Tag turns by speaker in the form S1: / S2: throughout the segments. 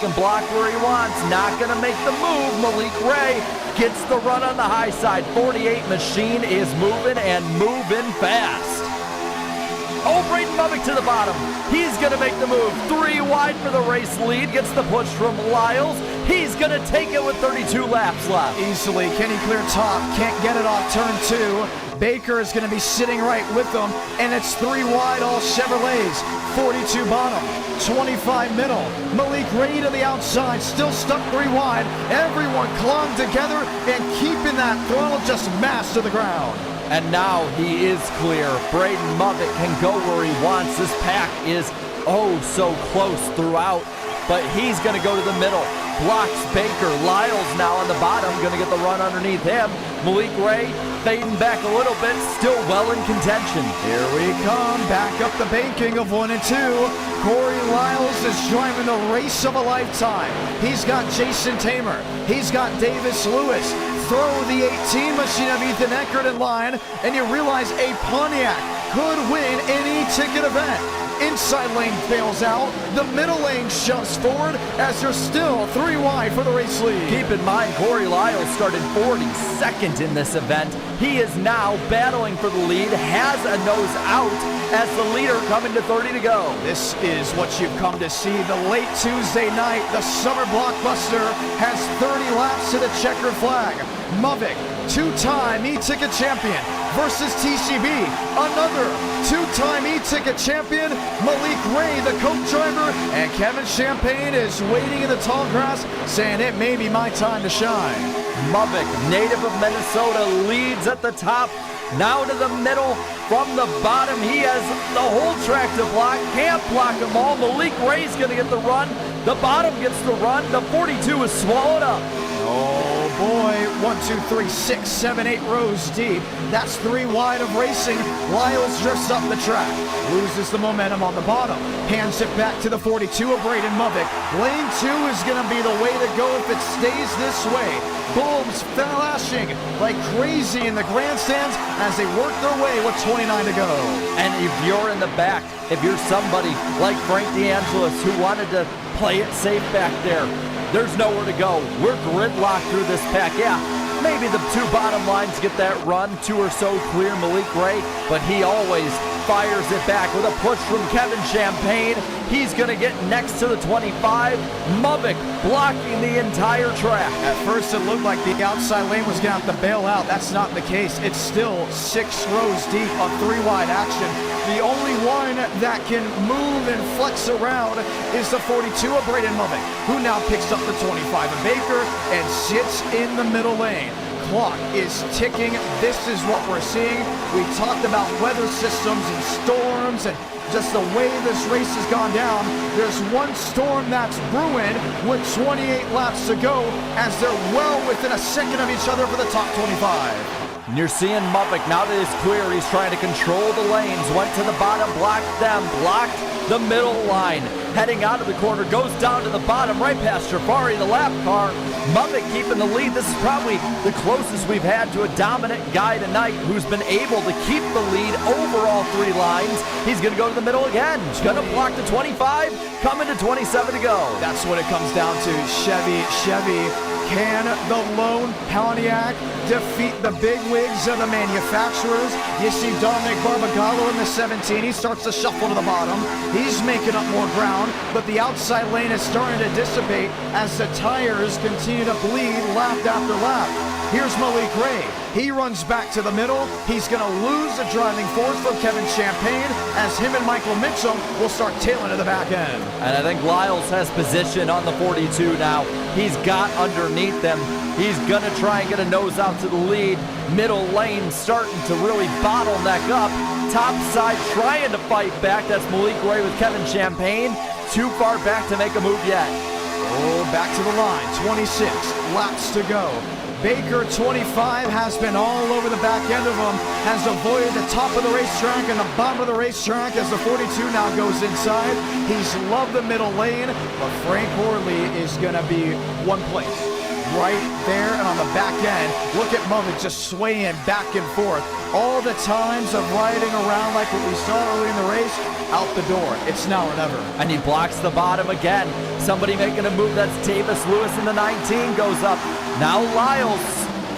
S1: can block where he wants. Not going to make the move. Malik Ray gets the run on the high side. 48 machine is moving and moving fast. Oh, Braden Muhvic to the bottom. He's going to make the move. 3 wide for the race lead. Gets the push from Liles. He's going to take it with 32 laps left.
S2: Easily. Can he clear top? Can't get it off turn 2. Baker is going to be sitting right with them. And it's 3 wide, all Chevrolets. 42 bottom. 25 middle. Malik Ray to the outside. Still stuck 3 wide. Everyone clung together and keeping that throttle just massed to the ground.
S1: And now he is clear. Braden Muhvic can go where he wants. This pack is oh so close throughout, but he's going to go to the middle. Blocks Baker. Liles now on the bottom, going to get the run underneath him. Malik Ray fading back a little bit, still well in contention.
S2: Here we come, back up the banking of 1 and 2. Cory Liles is driving the race of a lifetime. He's got Jason Tamer. He's got Davis Lewis. Throw the 18 machine of Ethan Eckert in line, and you realize a Pontiac could win any ticket event. Inside lane fails out. The middle lane shoves forward as there's still 3 wide for the race lead.
S1: Keep in mind, Cory Liles started 42nd in this event. He is now battling for the lead, has a nose out as the leader coming to 30 to go.
S2: This is what you've come to see. The late Tuesday night, the summer blockbuster has 30 laps to the checkered flag. Muhvic, 2-time e-ticket champion, versus TCB, another 2-time e-ticket champion, Malik Ray, the coach driver, and Kevin Champagne is waiting in the tall grass, saying it may be my time to shine.
S1: Muhvic, native of Minnesota, leads at the top. Now to the middle, from the bottom, he has the whole track to block, can't block them all. Malik Ray's gonna get the run, the bottom gets the run, the 42 is swallowed up.
S2: Oh boy, 1, 2, 3, 6, 7, 8 rows deep. That's 3 wide of racing. Liles drifts up the track, loses the momentum on the bottom, hands it back to the 42 of Braden Muhvic. Lane 2 is gonna be the way to go if it stays this way. Bulbs flashing like crazy in the grandstands as they work their way with 29 to go.
S1: And if you're in the back, if you're somebody like Frank DeAngelis who wanted to play it safe back there, there's nowhere to go. We're gridlocked through this pack. Yeah, maybe the 2 bottom lines get that run, 2 or so clear Malik Ray, but he always fires it back with a push from Kevin Champagne. He's going to get next to the 25. Muhvic blocking the entire track.
S2: At first it looked like the outside lane was going to have to bail out. That's not the case. It's still 6 rows deep of 3 wide action. The only one that can move and flex around is the 42 of Braden Muhvic, who now picks up the 25 of Baker and sits in the middle lane. Clock is ticking. This is what we're seeing. We talked about weather systems and storms and just the way this race has gone down. There's one storm that's brewing with 28 laps to go as they're well within a second of each other for the top 25.
S1: And you're seeing Muhvic, now that it's clear, he's trying to control the lanes. Went to the bottom, blocked them, blocked the middle line. Heading out of the corner, goes down to the bottom, right past Jafari, the lap car. Muhvic keeping the lead. This is probably the closest we've had to a dominant guy tonight who's been able to keep the lead over all 3 lines. He's going to go to the middle again. He's going to block the 25, coming to 27 to go.
S2: That's what it comes down to. Chevy. Can the lone Pontiac defeat the big wigs of the manufacturers? You see Dominic Barbagallo in the 17. He starts to shuffle to the bottom. He's making up more ground, but the outside lane is starting to dissipate as the tires continue to bleed lap after lap. Here's Malik Ray. He runs back to the middle. He's going to lose the driving force from Kevin Champagne as him and Michael Mitchell will start tailing to the back end.
S1: And I think Liles has position on the 42 now. He's got underneath them. He's going to try and get a nose out to the lead. Middle lane starting to really bottleneck up. Top side trying to fight back. That's Malik Ray with Kevin Champagne. Too far back to make a move yet.
S2: Oh, back to the line. 26 laps to go. Baker, 25, has been all over the back end of him, has avoided the top of the racetrack and the bottom of the racetrack as the 42 now goes inside. He's loved the middle lane, but Frank Horley is going to be one place. right there and on the back end. Look at Muhvic just swaying back and forth. All the times of riding around like what we saw early in the race, out the door. It's now or never.
S1: And he blocks the bottom again. Somebody making a move. That's Davis Lewis in the 19 goes up. Now Liles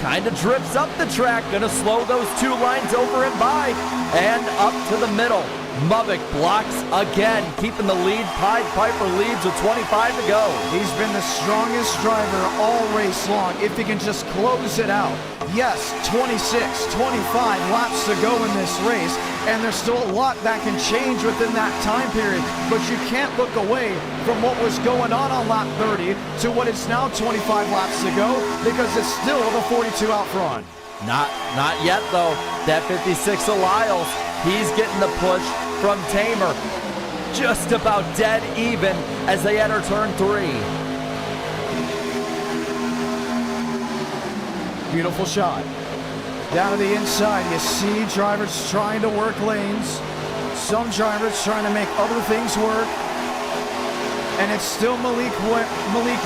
S1: kind of drifts up the track. Gonna slow those two lines over and by. And up to the middle. Muhvic blocks again, keeping the lead. Pied Piper leads with 25 to go.
S2: He's been the strongest driver all race long if he can just close it out. Yes, 26, 25 laps to go in this race, and there's still a lot that can change within that time period, but you can't look away from what was going on lap 30 to what is now 25 laps to go, because it's still the 42 out front.
S1: Not yet though. That 56 of Liles, he's getting the push from Tamer. Just about dead even as they enter turn 3.
S2: Beautiful shot. Down to the inside, you see drivers trying to work lanes. Some drivers trying to make other things work. And it's still Malik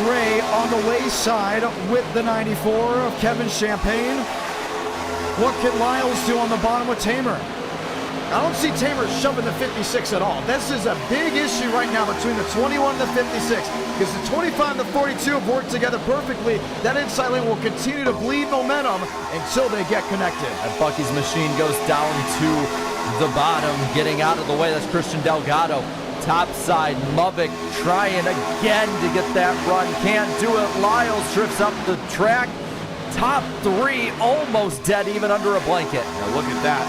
S2: Ray on the wayside with the 94 of Kevin Champagne. What can Liles do on the bottom with Tamer? I don't see Tamer shoving the 56 at all. This is a big issue right now between the 21 and the 56, because the 25 and the 42 have worked together perfectly. That inside lane will continue to bleed momentum until they get connected.
S1: And Bucky's machine goes down to the bottom, getting out of the way. That's Christian Delgado. Top side, Muhvic trying again to get that run. Can't do it. Liles drifts up the track. Top 3 almost dead even under a blanket.
S2: Now look at that.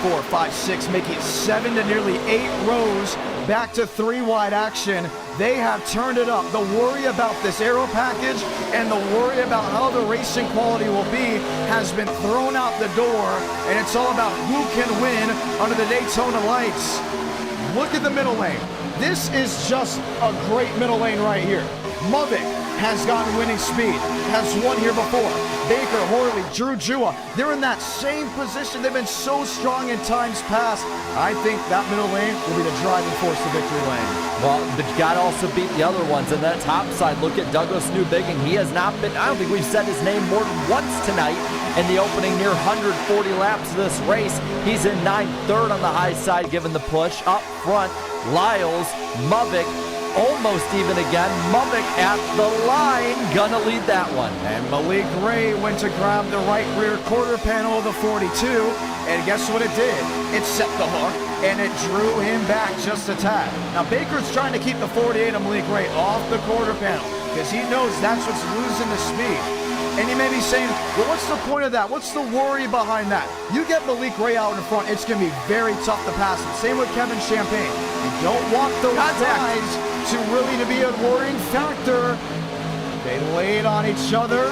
S2: 3, 4, 5, 6, making it 7 to nearly 8 rows back to 3 wide action. They have turned it up. The worry about this aero package and the worry about how the racing quality will be has been thrown out the door, and it's all about who can win under the Daytona lights. Look at the middle lane. This is just a great middle lane right here. Muhvic has gotten winning speed, has won here before. Baker, Horley, Drew Jua, they're in that same position. They've been so strong in times past. I think that middle lane will be the driving force of victory lane.
S1: Well, but you got to also beat the other ones. And that top side, look at Douglas Newbiggin. He has not been, I don't think we've said his name more than once tonight in the opening near 140 laps of this race. He's in 9th, 3rd on the high side, giving the push. Up front, Liles, Muhvic, almost even again. Muhvic at the line, gonna lead that one.
S2: And Malik Ray went to grab the right rear quarter panel of the 42, and guess what it did? It set the hook, and it drew him back just a tad. Now Baker's trying to keep the 48 of Malik Ray off the quarter panel, because he knows that's what's losing the speed. And you may be saying, well, what's the point of that? What's the worry behind that? You get Malik Ray out in front, it's going to be very tough to pass him. Same with Kevin Champagne. You don't want those guys to really be a worrying factor. They laid on each other.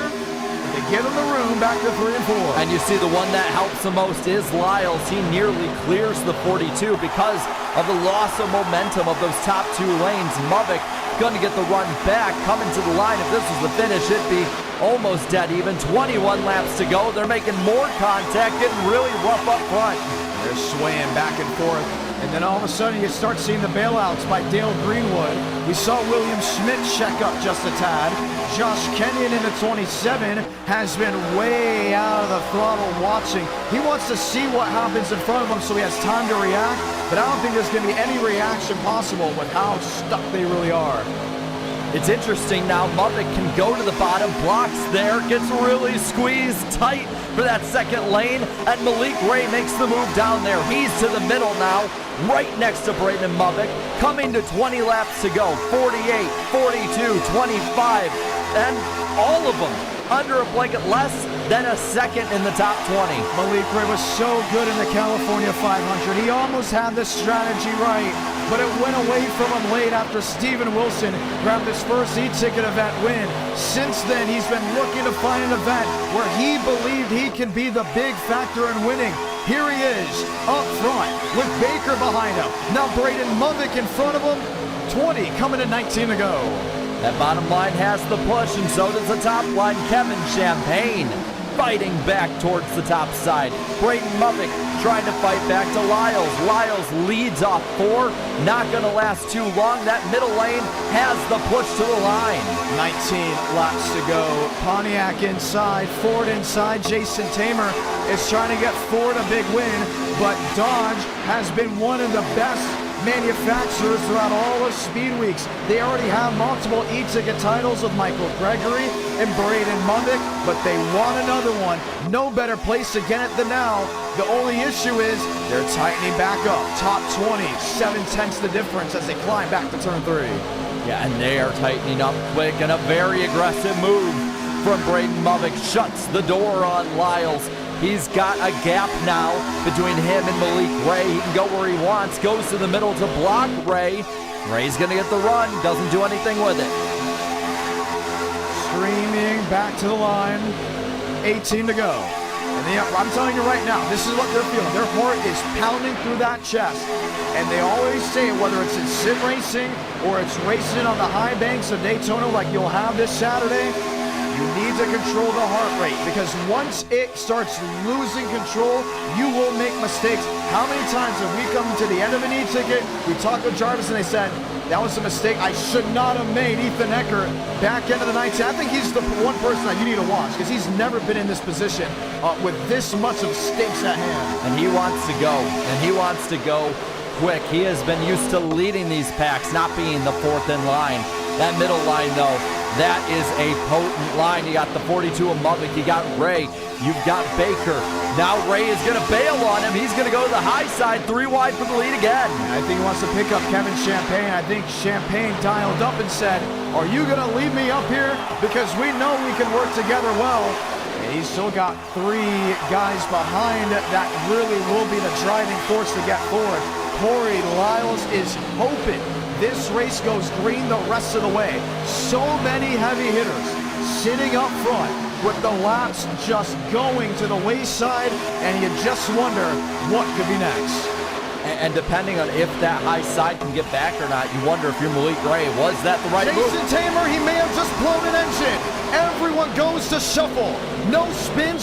S2: They get in the room back to 3 and 4.
S1: And you see the one that helps the most is Liles. He nearly clears the 42 because of the loss of momentum of those top 2 lanes. Muhvic going to get the run back, coming to the line. If this was the finish, it'd be almost dead even. 21 laps to go. They're making more contact, getting really rough up front.
S2: They're swaying back and forth. And then all of a sudden you start seeing the bailouts by Dale Greenwood. We saw William Schmidt check up just a tad. Josh Kenyon in the 27 has been way out of the throttle watching. He wants to see what happens in front of him so he has time to react. But I don't think there's going to be any reaction possible with how stuck they really are.
S1: It's interesting now, Muhvic can go to the bottom, blocks there, gets really squeezed tight for that second lane, and Malik Ray makes the move down there. He's to the middle now, right next to Braden Muhvic, coming to 20 laps to go, 48, 42, 25, and all of them under a blanket, less than a second in the top 20.
S2: Malik Ray was so good in the California 500. He almost had the strategy right, but it went away from him late after Steven Wilson grabbed his first e-ticket event win. Since then, he's been looking to find an event where he believed he can be the big factor in winning. Here he is, up front, with Baker behind him. Now Braden Muhvic in front of him. 20 coming to 19 to go.
S1: That bottom line has the push, and so does the top line, Kevin Champagne. fighting back towards the top side. Braden Muhvic trying to fight back to Liles. Liles leads off 4, not going to last too long. That middle lane has the push to the line.
S2: 19 laps to go. Pontiac inside, Ford inside. Jason Tamer is trying to get Ford a big win, but Dodge has been one of the best manufacturers throughout all of Speed Weeks. They already have multiple e-ticket titles with Michael Gregory and Braden Muhvic, but they want another one. No better place to get it than now. The only issue is they're tightening back up. Top 20, 7/10 the difference as they climb back to turn 3.
S1: Yeah, and they are tightening up quick, and a very aggressive move from Braden Muhvic shuts the door on Liles. He's got a gap now between him and Malik Ray. He can go where he wants, goes to the middle to block Ray. Ray's going to get the run, doesn't do anything with it.
S2: Streaming back to the line, 18 to go. And I'm telling you right now, this is what they're feeling. Their heart is pounding through that chest. And they always say, whether it's in sim racing or it's racing on the high banks of Daytona like you'll have this Saturday, you need to control the heart rate, because once it starts losing control, you will make mistakes. How many times have we come to the end of an e-ticket, we talked with Jarvis and they said, that was a mistake I should not have made. Ethan Eckert, back end of the 19. I think he's the one person that you need to watch, because he's never been in this position with this much of stakes at hand.
S1: And he wants to go, and he wants to go quick. He has been used to leading these packs, not being the 4th in line. That middle line, though, that is a potent line. You got the 42 of Muhvic, you got Ray, you've got Baker. Now Ray is going to bail on him. He's going to go to the high side, 3 wide for the lead again.
S2: I think he wants to pick up Kevin Champagne. I think Champagne dialed up and said, are you going to leave me up here? Because we know we can work together well. And he's still got 3 guys behind that really will be the driving force to get forward. Cory Liles is hoping this race goes green the rest of the way. So many heavy hitters sitting up front with the laps just going to the wayside, and you just wonder what could be next.
S1: And depending on if that high side can get back or not, you wonder if you're Malik Ray, was that the right move?
S2: Jason Tamer, he may have just blown an engine. Everyone goes to shuffle. No spins.